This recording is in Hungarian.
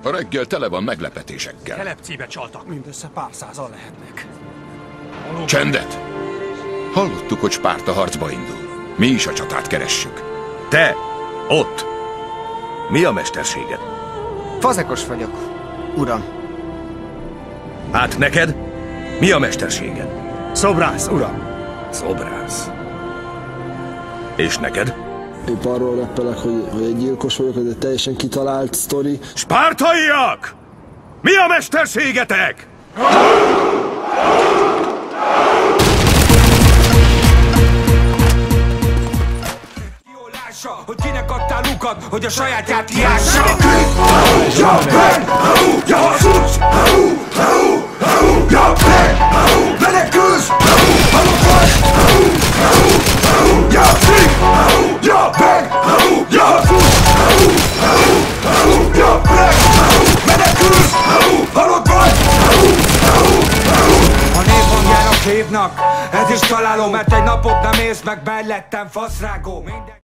A reggel tele van meglepetésekkel. Kelepcébe csaltak. Mindössze pár százal lehetnek. Csendet! Hallottuk, hogy Spárta harcba indul. Mi is a csatát keressük. Te! Ott! Mi a mesterséged? Fazekos vagyok, uram. Hát neked? Mi a mesterséged? Szobrász, uram. Szobrász. És neked? Épp arról reppelek, hogy egy gyilkos vagyok, ez egy teljesen kitalált sztori. Spártaiak! Mi a mesterségetek? Jól lássa, hogy kinek adtál lukat, hogy a sajátját kiássa. Menekülsz! Halott vagy! Menekülsz! Halott vagy! A név hangjának hívnak, ez is találó, mert egy napot nem élsz meg, bellettem faszrágó.